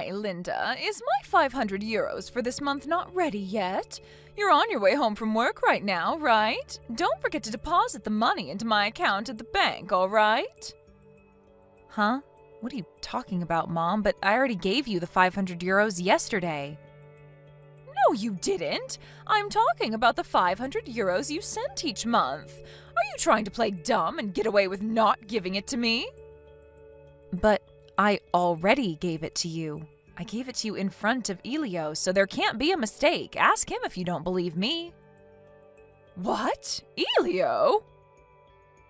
Hi, Linda. Is my 500 euros for this month not ready yet? You're on your way home from work right now, right? Don't forget to deposit the money into my account at the bank, all right? Huh? What are you talking about, Mom? But I already gave you the 500 euros yesterday. No, you didn't. I'm talking about the 500 euros you sent each month. Are you trying to play dumb and get away with not giving it to me? But I already gave it to you. I gave it to you in front of Elio, so there can't be a mistake. Ask him if you don't believe me. What? Elio?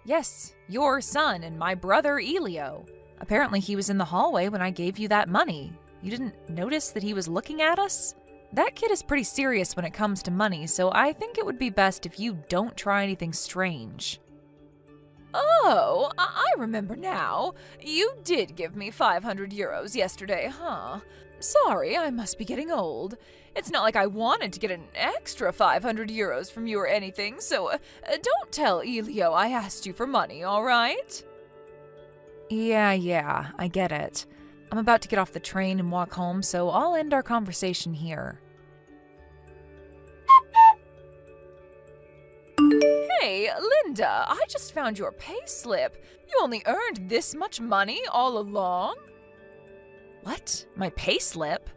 Yes, your son and my brother Elio. Apparently he was in the hallway when I gave you that money. You didn't notice that he was looking at us? That kid is pretty serious when it comes to money, so I think it would be best if you don't try anything strange. Oh, I remember now. You did give me 500 euros yesterday, huh? Sorry, I must be getting old. It's not like I wanted to get an extra 500 euros from you or anything, so don't tell Elio I asked you for money, all right? Yeah, I get it. I'm about to get off the train and walk home, so I'll end our conversation here. Hey, Linda, I just found your payslip. You only earned this much money all along? What? My payslip?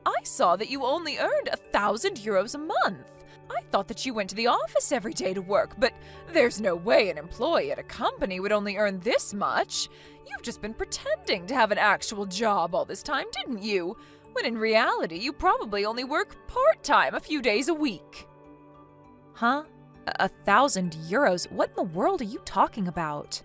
I saw that you only earned 1,000 euros a month. I thought that you went to the office every day to work, but there's no way an employee at a company would only earn this much. You've just been pretending to have an actual job all this time, didn't you? When in reality, you probably only work part-time a few days a week. Huh? 1,000 euros? What in the world are you talking about?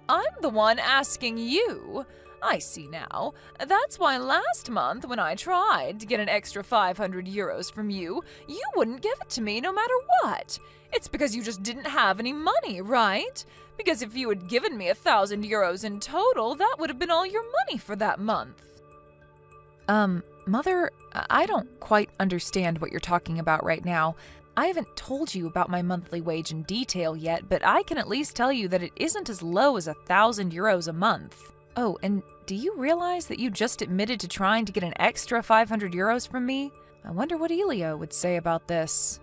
I'm the one asking you. I see now. That's why last month when I tried to get an extra 500 euros from you, you wouldn't give it to me no matter what. It's because you just didn't have any money, right? Because if you had given me 1,000 euros in total, that would have been all your money for that month. Mother, I don't quite understand what you're talking about right now. I haven't told you about my monthly wage in detail yet, but I can at least tell you that it isn't as low as 1,000 euros a month. Oh, and do you realize that you just admitted to trying to get an extra 500 euros from me? I wonder what Elio would say about this.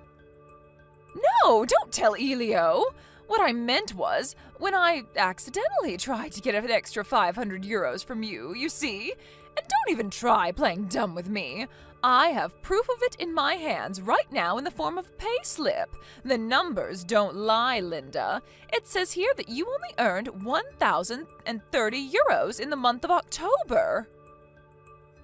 No, don't tell Elio! What I meant was, when I accidentally tried to get an extra 500 euros from you, you see? And don't even try playing dumb with me. I have proof of it in my hands right now in the form of a payslip. The numbers don't lie, Linda. It says here that you only earned 1,030 euros in the month of October.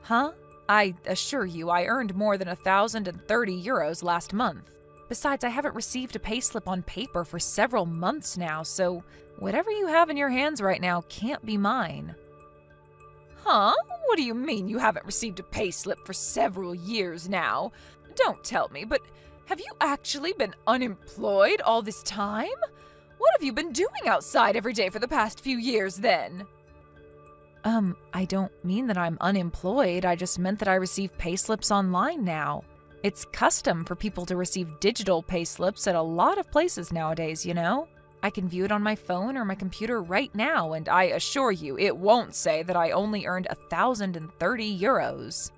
Huh? I assure you I earned more than 1,030 euros last month. Besides, I haven't received a payslip on paper for several months now, so whatever you have in your hands right now can't be mine. Huh? What do you mean you haven't received a payslip for several years now? Don't tell me, but have you actually been unemployed all this time? What have you been doing outside every day for the past few years then? I don't mean that I'm unemployed. I just meant that I receive payslips online now. It's custom for people to receive digital payslips at a lot of places nowadays, you know? I can view it on my phone or my computer right now, and I assure you it won't say that I only earned 1,030 euros.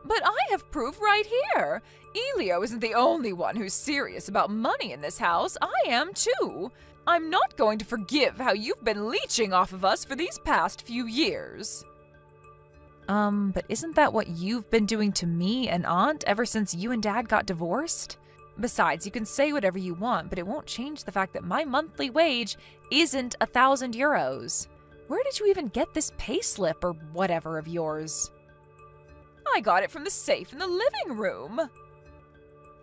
But I have proof right here. Elio isn't the only one who's serious about money in this house. I am too. I'm not going to forgive how you've been leeching off of us for these past few years. But isn't that what you've been doing to me and Aunt ever since you and Dad got divorced? Besides, you can say whatever you want, but it won't change the fact that my monthly wage isn't 1,000 euros. Where did you even get this payslip or whatever of yours? I got it from the safe in the living room.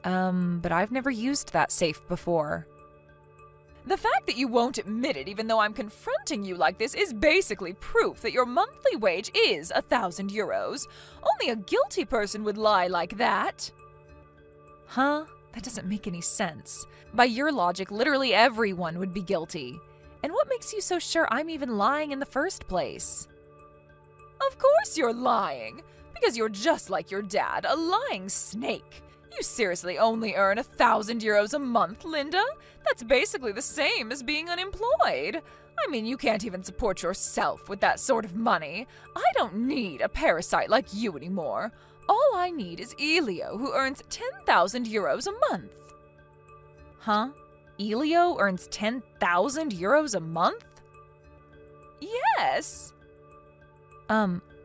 But I've never used that safe before. The fact that you won't admit it even though I'm confronting you like this is basically proof that your monthly wage is 1,000 euros. Only a guilty person would lie like that. Huh? That doesn't make any sense. By your logic, literally everyone would be guilty. And what makes you so sure I'm even lying in the first place? Of course you're lying, because you're just like your dad, a lying snake. You seriously only earn 1,000 euros a month, Linda? That's basically the same as being unemployed. I mean, you can't even support yourself with that sort of money. I don't need a parasite like you anymore. All I need is Elio, who earns 10,000 euros a month. Huh? Elio earns 10,000 euros a month? Yes.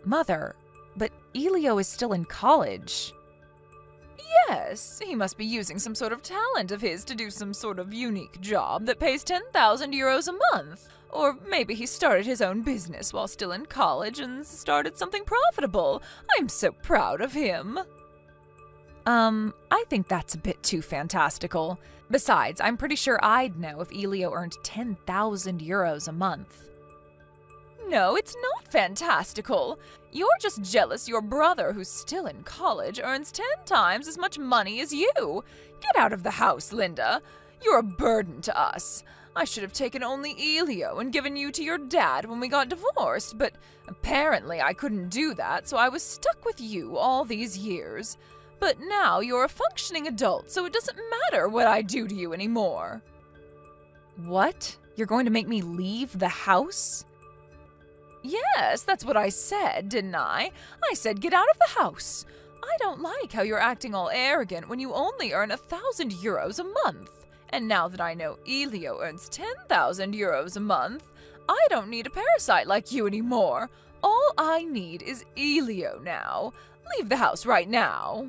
Mother, but Elio is still in college. Yes, he must be using some sort of talent of his to do some sort of unique job that pays 10,000 euros a month. Or maybe he started his own business while still in college and started something profitable. I'm so proud of him. I think that's a bit too fantastical. Besides, I'm pretty sure I'd know if Elio earned 10,000 euros a month. No, it's not fantastical. You're just jealous your brother, who's still in college, earns 10 times as much money as you. Get out of the house, Linda. You're a burden to us. I should have taken only Elio and given you to your dad when we got divorced, but apparently I couldn't do that, so I was stuck with you all these years. But now you're a functioning adult, so it doesn't matter what I do to you anymore. What? You're going to make me leave the house? Yes, that's what I said, didn't I? I said get out of the house. I don't like how you're acting all arrogant when you only earn 1,000 euros a month. And now that I know Elio earns 10,000 euros a month, I don't need a parasite like you anymore. All I need is Elio now. Leave the house right now.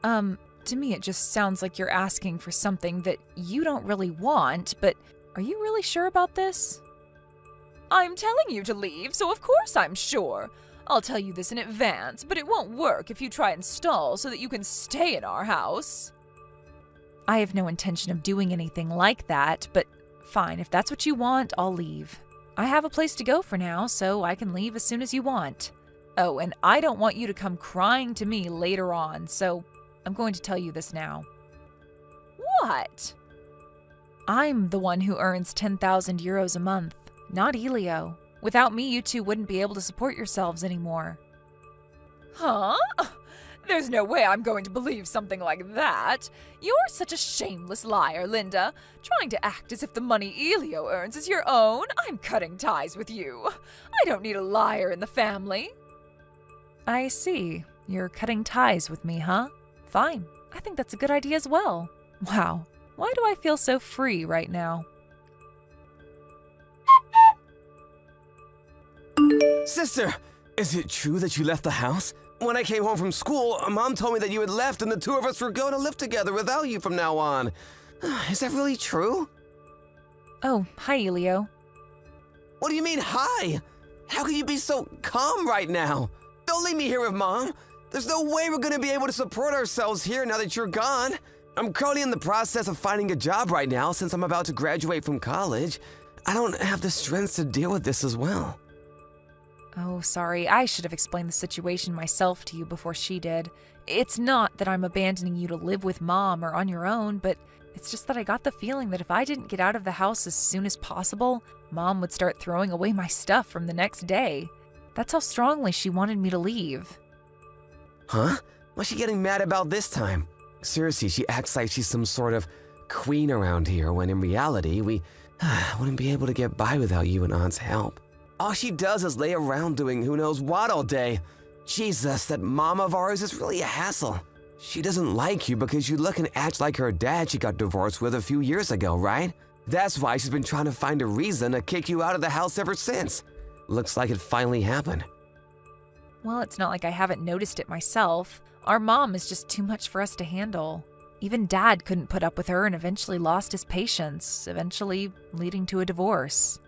To me it just sounds like you're asking for something that you don't really want, but are you really sure about this? I'm telling you to leave, so of course I'm sure. I'll tell you this in advance, but it won't work if you try and stall so that you can stay in our house. I have no intention of doing anything like that, but fine, if that's what you want, I'll leave. I have a place to go for now, so I can leave as soon as you want. Oh, and I don't want you to come crying to me later on, so I'm going to tell you this now. What? I'm the one who earns 10,000 euros a month, not Elio. Without me, you two wouldn't be able to support yourselves anymore. Huh? There's no way I'm going to believe something like that. You're such a shameless liar, Linda. Trying to act as if the money Elio earns is your own. I'm cutting ties with you. I don't need a liar in the family. I see. You're cutting ties with me, huh? Fine. I think that's a good idea as well. Wow. Why do I feel so free right now? Sister, is it true that you left the house? When I came home from school, Mom told me that you had left and the two of us were going to live together without you from now on. Is that really true? Oh, hi, Elio. What do you mean, hi? How can you be so calm right now? Don't leave me here with Mom. There's no way we're going to be able to support ourselves here now that you're gone. I'm currently in the process of finding a job right now since I'm about to graduate from college. I don't have the strength to deal with this as well. Oh, sorry. I should have explained the situation myself to you before she did. It's not that I'm abandoning you to live with Mom or on your own, but it's just that I got the feeling that if I didn't get out of the house as soon as possible, Mom would start throwing away my stuff from the next day. That's how strongly she wanted me to leave. Huh? What's she getting mad about this time? Seriously, she acts like she's some sort of queen around here, when in reality, we wouldn't be able to get by without you and Aunt's help. All she does is lay around doing who knows what all day. Jesus, that mom of ours is really a hassle. She doesn't like you because you look and act like her dad she got divorced with a few years ago, right? That's why she's been trying to find a reason to kick you out of the house ever since. Looks like it finally happened. Well, it's not like I haven't noticed it myself. Our mom is just too much for us to handle. Even Dad couldn't put up with her and eventually lost his patience, eventually leading to a divorce.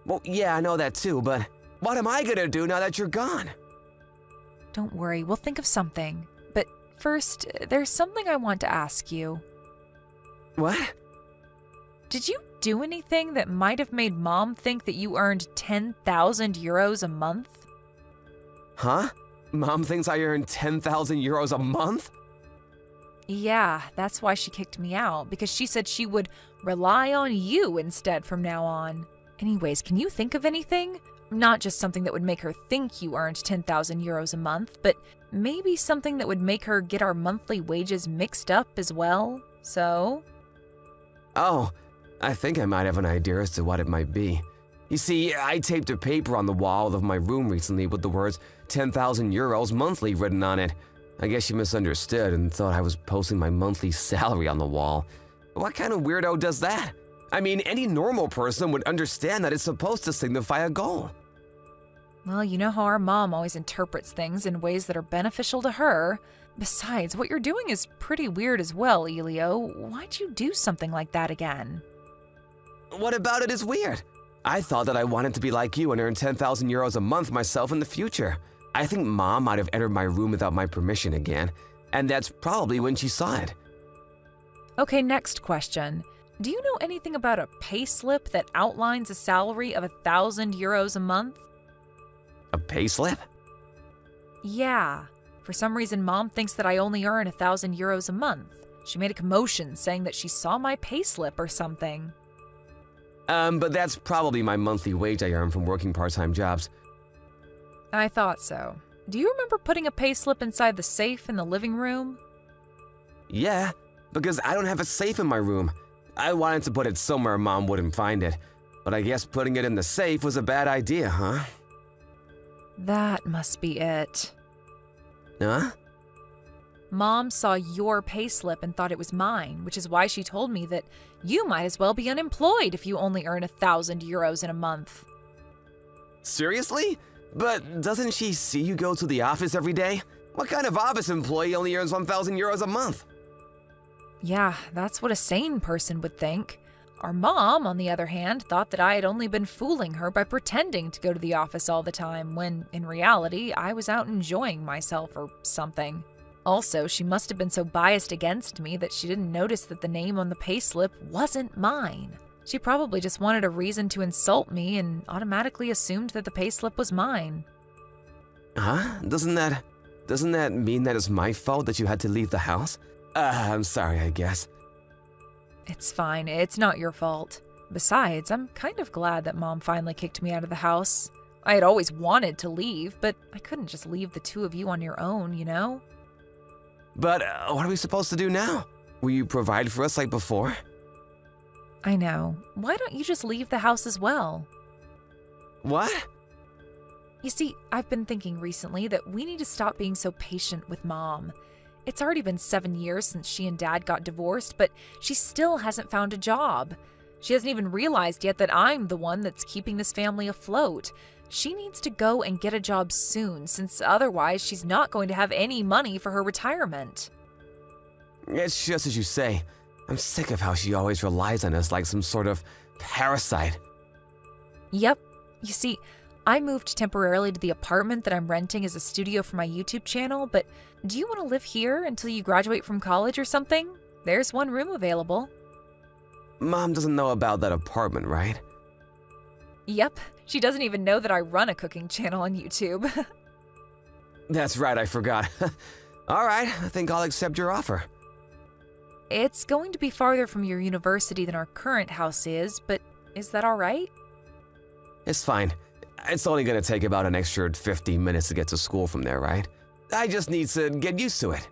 Well, yeah, I know that too, but what am I gonna do now that you're gone? Don't worry, we'll think of something. But first, there's something I want to ask you. What? Did you do anything that might have made Mom think that you earned 10,000 euros a month? Huh? Mom thinks I earn 10,000 euros a month? Yeah, that's why she kicked me out, because she said she would rely on you instead from now on. Anyways, can you think of anything? Not just something that would make her think you earned 10,000 euros a month, but maybe something that would make her get our monthly wages mixed up as well, so? Oh, I think I might have an idea as to what it might be. You see, I taped a paper on the wall of my room recently with the words 10,000 euros monthly written on it. I guess you misunderstood and thought I was posting my monthly salary on the wall. What kind of weirdo does that? I mean, any normal person would understand that it's supposed to signify a goal. Well, you know how our mom always interprets things in ways that are beneficial to her. Besides, what you're doing is pretty weird as well, Elio. Why'd you do something like that again? What about it is weird? I thought that I wanted to be like you and earn 10,000 euros a month myself in the future. I think Mom might have entered my room without my permission again, and that's probably when she saw it. Okay, next question. Do you know anything about a payslip that outlines a salary of 1,000 euros a month? A payslip? Yeah. For some reason, Mom thinks that I only earn 1,000 euros a month. She made a commotion saying that she saw my payslip or something. But that's probably my monthly wage I earn from working part-time jobs. I thought so. Do you remember putting a payslip inside the safe in the living room? Yeah, because I don't have a safe in my room. I wanted to put it somewhere Mom wouldn't find it, but I guess putting it in the safe was a bad idea, huh? That must be it. Huh? Mom saw your payslip and thought it was mine, which is why she told me that you might as well be unemployed if you only earn 1,000 euros in a month. Seriously? But doesn't she see you go to the office every day? What kind of office employee only earns 1,000 euros a month? Yeah, that's what a sane person would think. Our mom, on the other hand, thought that I had only been fooling her by pretending to go to the office all the time, when, in reality, I was out enjoying myself or something. Also, she must have been so biased against me that she didn't notice that the name on the payslip wasn't mine. She probably just wanted a reason to insult me and automatically assumed that the payslip was mine. Huh? Doesn't that mean that it's my fault that you had to leave the house? I'm sorry, I guess. It's fine. It's not your fault. Besides, I'm kind of glad that Mom finally kicked me out of the house. I had always wanted to leave, but I couldn't just leave the two of you on your own, you know? But what are we supposed to do now? Will you provide for us like before? I know. Why don't you just leave the house as well? What? You see, I've been thinking recently that we need to stop being so patient with Mom. It's already been 7 years since she and Dad got divorced, but she still hasn't found a job. She hasn't even realized yet that I'm the one that's keeping this family afloat. She needs to go and get a job soon, since otherwise she's not going to have any money for her retirement. It's just as you say. I'm sick of how she always relies on us like some sort of parasite. Yep. You see, I moved temporarily to the apartment that I'm renting as a studio for my YouTube channel, but do you want to live here until you graduate from college or something? There's one room available. Mom doesn't know about that apartment, right? Yep. She doesn't even know that I run a cooking channel on YouTube. That's right, I forgot. All right, I think I'll accept your offer. It's going to be farther from your university than our current house is, but is that all right? It's fine. It's only going to take about an extra 15 minutes to get to school from there, right? I just need to get used to it.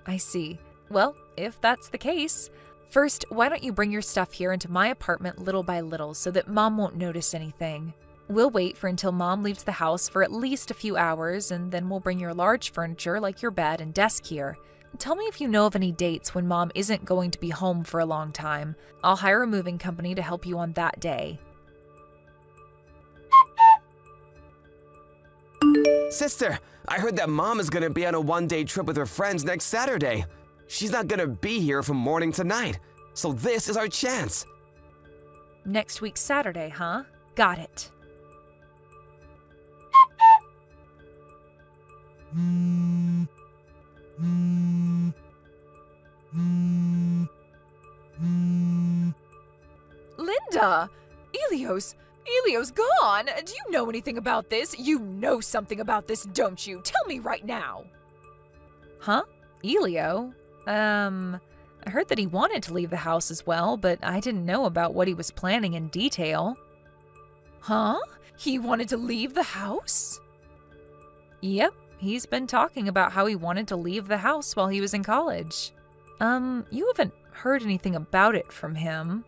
I see. Well, if that's the case, first, why don't you bring your stuff here into my apartment little by little so that Mom won't notice anything? We'll wait for until Mom leaves the house for at least a few hours, and then we'll bring your large furniture like your bed and desk here. Tell me if you know of any dates when Mom isn't going to be home for a long time. I'll hire a moving company to help you on that day. Sister, I heard that Mom is going to be on a one-day trip with her friends next Saturday. She's not going to be here from morning to night, so this is our chance. Next week Saturday, huh? Got it. Linda! Elio's gone! Do you know anything about this? You know something about this, don't you? Tell me right now! Huh? Elio? I heard that he wanted to leave the house as well, but I didn't know about what he was planning in detail. Huh? He wanted to leave the house? Yep, he's been talking about how he wanted to leave the house while he was in college. You haven't heard anything about it from him?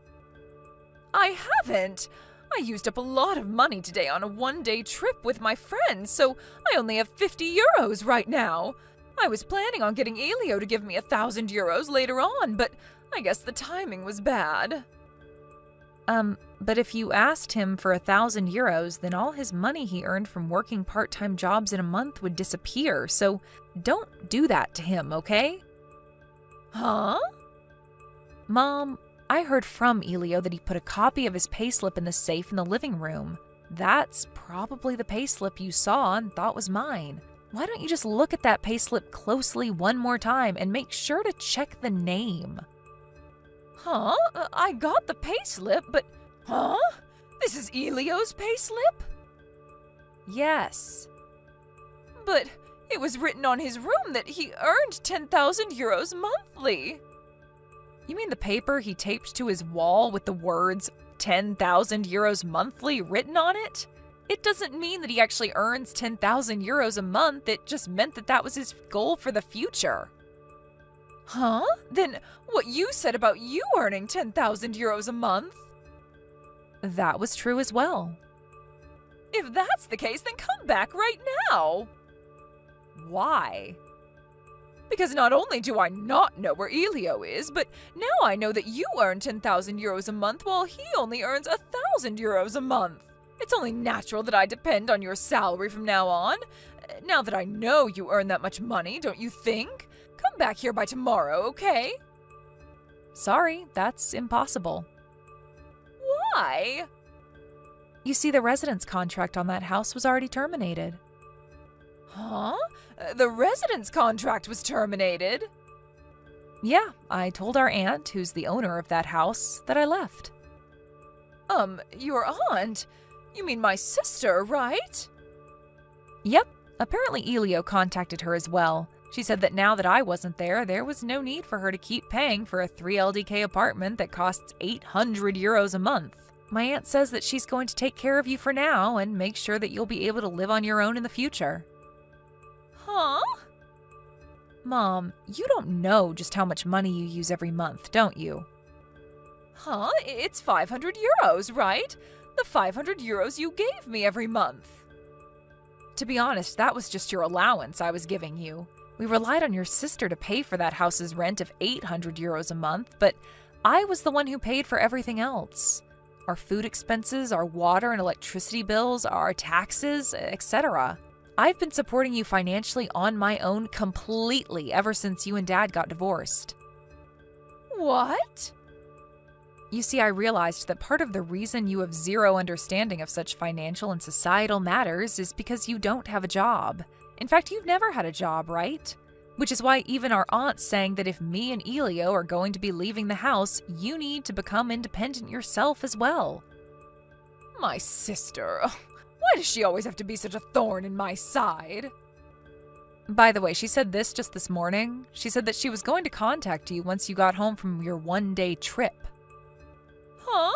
I haven't. I used up a lot of money today on a one-day trip with my friends, so I only have 50 euros right now. I was planning on getting Elio to give me 1,000 euros later on, but I guess the timing was bad. But if you asked him for 1,000 euros, then all his money he earned from working part-time jobs in a month would disappear, so don't do that to him, okay? Huh? Mom, I heard from Elio that he put a copy of his payslip in the safe in the living room. That's probably the payslip you saw and thought was mine. Why don't you just look at that payslip closely one more time and make sure to check the name? Huh? I got the payslip, but... Huh? This is Elio's payslip? Yes. But it was written on his room that he earned 10,000 euros monthly. You mean the paper he taped to his wall with the words 10,000 euros monthly written on it? It doesn't mean that he actually earns 10,000 euros a month, it just meant that that was his goal for the future. Huh? Then what you said about you earning 10,000 euros a month? That was true as well. If that's the case, then come back right now. Why? Because not only do I not know where Elio is, but now I know that you earn 10,000 euros a month while he only earns 1,000 euros a month. It's only natural that I depend on your salary from now on. Now that I know you earn that much money, don't you think? Come back here by tomorrow, okay? Sorry, that's impossible. Why? You see, the residence contract on that house was already terminated. Huh? The residence contract was terminated? Yeah, I told our aunt, who's the owner of that house, that I left. Your aunt? You mean my sister, right? Yep, apparently Elio contacted her as well. She said that now that I wasn't there, there was no need for her to keep paying for a 3 LDK apartment that costs 800 euros a month. My aunt says that she's going to take care of you for now and make sure that you'll be able to live on your own in the future. Huh? Mom, you don't know just how much money you use every month, don't you? Huh? It's 500 euros, right? The 500 euros you gave me every month. To be honest, that was just your allowance I was giving you. We relied on your sister to pay for that house's rent of 800 euros a month, but I was the one who paid for everything else. Our food expenses, our water and electricity bills, our taxes, etc. I've been supporting you financially on my own completely ever since you and Dad got divorced. What? You see, I realized that part of the reason you have zero understanding of such financial and societal matters is because you don't have a job. In fact, you've never had a job, right? Which is why even our aunt's saying that if me and Elio are going to be leaving the house, you need to become independent yourself as well. My sister. Why does she always have to be such a thorn in my side? By the way, she said this morning. She said that she was going to contact you once you got home from your one-day trip. Huh?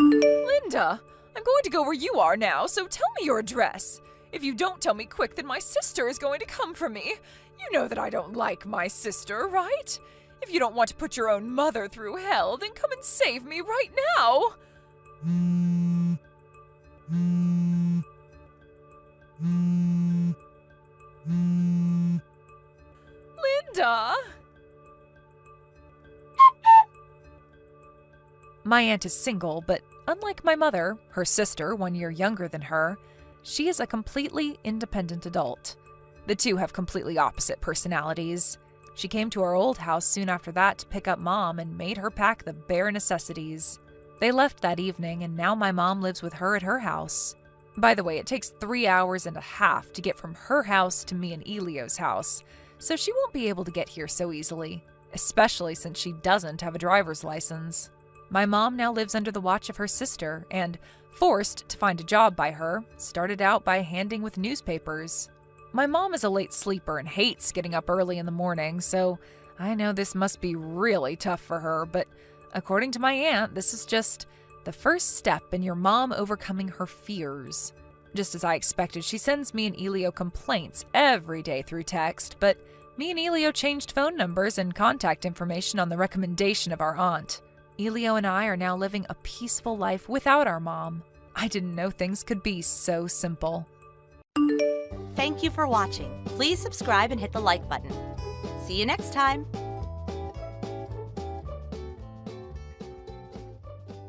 Linda, I'm going to go where you are now, so tell me your address. If you don't tell me quick, then my sister is going to come for me. You know that I don't like my sister, right? If you don't want to put your own mother through hell, then come and save me right now. Linda! My aunt is single, but unlike my mother, her sister, 1 year younger than her, she is a completely independent adult. The two have completely opposite personalities. She came to our old house soon after that to pick up Mom and made her pack the bare necessities. They left that evening, and now my mom lives with her at her house. By the way, it takes 3 hours and a half to get from her house to me and Elio's house, so she won't be able to get here so easily, especially since she doesn't have a driver's license. My mom now lives under the watch of her sister and, forced to find a job by her, started out by handing with newspapers. My mom is a late sleeper and hates getting up early in the morning, so I know this must be really tough for her, but according to my aunt, this is just the first step in your mom overcoming her fears. Just as I expected, she sends me and Elio complaints every day through text, but Me and Elio changed phone numbers and contact information on the recommendation of our aunt. Elio and I are now living a peaceful life without our mom. I didn't know things could be so simple. Thank you for watching. Please subscribe and hit the like button. See you next time.